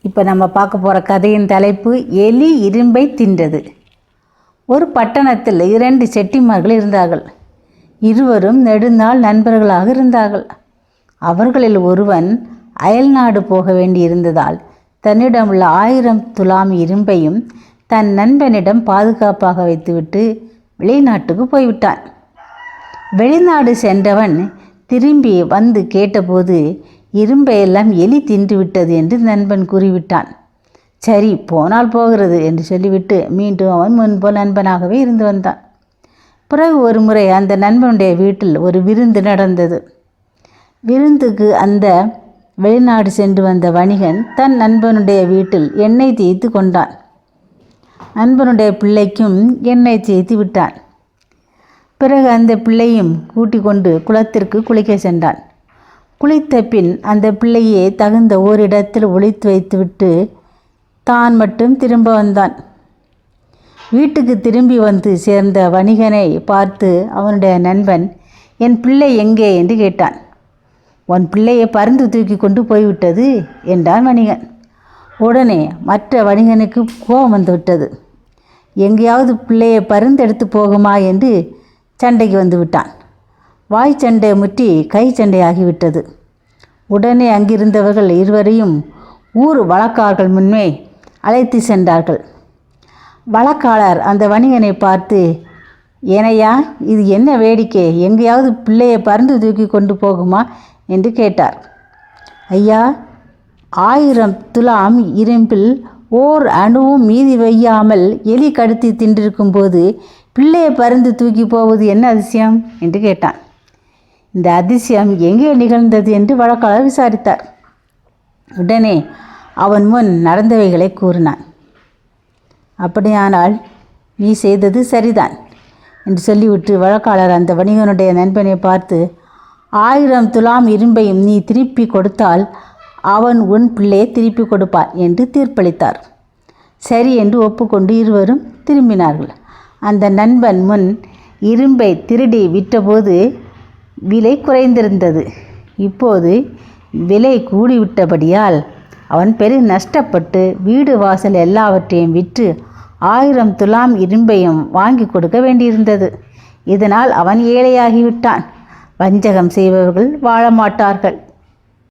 இப்போ நம்ம பார்க்க போகிற கதையின் தலைப்பு எலி இரும்பை தின்றது. ஒரு பட்டணத்தில் 2 செட்டிமார்கள் இருந்தார்கள். இருவரும் நெடுநாள் நண்பர்களாக இருந்தார்கள். அவர்களில் ஒருவன் அயல்நாடு போக வேண்டியிருந்ததால் தன்னிடமுள்ள 1000 துலாம் இரும்பையும் தன் நண்பனிடம் பாதுகாப்பாக வைத்துவிட்டு வெளிநாட்டுக்கு போய்விட்டான். வெளிநாடு சென்றவன் திரும்பி வந்து கேட்டபோது இரும்பையெல்லாம் எலி தின்று விட்டது என்று நண்பன் கூறிவிட்டான். சரி, போனால் போகிறது என்று சொல்லிவிட்டு மீண்டும் அவன் முன்போல் நண்பனாகவே இருந்து வந்தான். பிறகு ஒரு முறை அந்த நண்பனுடைய வீட்டில் ஒரு விருந்து நடந்தது. விருந்துக்கு அந்த வெளிநாடு சென்று வந்த வணிகன் தன் நண்பனுடைய வீட்டில் எண்ணெய் தேய்த்து கொண்டான். நண்பனுடைய பிள்ளைக்கும் எண்ணெய் தேய்த்து விட்டான். பிறகு அந்த பிள்ளையும் கூட்டிக் கொண்டு குளத்திற்கு குளிக்க சென்றான். குளித்த பின் அந்த பிள்ளையை தகுந்த ஓரிடத்தில் ஒளித்து வைத்துவிட்டு தான் மட்டும் திரும்ப வந்தான். வீட்டுக்கு திரும்பி வந்து சேர்ந்த வணிகனை பார்த்து அவனுடைய நண்பன், என் பிள்ளை எங்கே என்று கேட்டான். உன் பிள்ளையை பருந்து தூக்கி கொண்டு போய்விட்டது என்றான் வணிகன். உடனே மற்ற வணிகனுக்கு கோபம் வந்து விட்டது. எங்கேயாவது பிள்ளையை பருந்து எடுத்து போகுமா என்று சண்டைக்கு வந்து விட்டான். வாய் சண்டை முற்றி கை சண்டை ஆகிவிட்டது. உடனே அங்கிருந்தவர்கள் இருவரையும் ஊர் வழக்காளர்கள் முன்னே அழைத்து சென்றார்கள். வழக்காளர் அந்த வணிகனை பார்த்து, ஏனையா, இது என்ன வேடிக்கை? எங்கேயாவது பிள்ளையை பருந்து தூக்கி கொண்டு போகுமா என்று கேட்டார். ஐயா, 1000 துலாம் இரும்பில் ஓர் அணுவும் மீதி வையாமல் எலி கடுத்தி தின்றிருக்கும் போது பிள்ளையை பருந்து தூக்கி போவது என்ன அதிசயம் என்று கேட்டான். இந்த அதிசயம் எங்கே நிகழ்ந்தது என்று வழக்காளர் விசாரித்தார். உடனே அவன் முன் நடந்தவைகளை கூறினான். அப்படியானால் நீ செய்தது சரிதான் என்று சொல்லிவிட்டு வழக்காளர் அந்த வணிகனுடைய நண்பனை பார்த்து, 1000 துலாம் இரும்பையும் நீ திருப்பி கொடுத்தால் அவன் உன் பிள்ளையை திருப்பி கொடுப்பார் என்று தீர்ப்பளித்தார். சரி என்று ஒப்புக்கொண்டு இருவரும் திரும்பினார்கள். அந்த நண்பன் முன் இரும்பை திருடி விற்றபோது விலை குறைந்திருந்தது. இப்போது விலை கூடிவிட்டபடியால் அவன் பெரும் நஷ்டப்பட்டு வீடு வாசல் எல்லாவற்றையும் விற்று 1000 துலாம் இரும்பையும் வாங்கி கொடுக்க வேண்டியிருந்தது. இதனால் அவன் ஏழையாகிவிட்டான். வஞ்சகம் செய்பவர்கள் வாழ மாட்டார்கள்.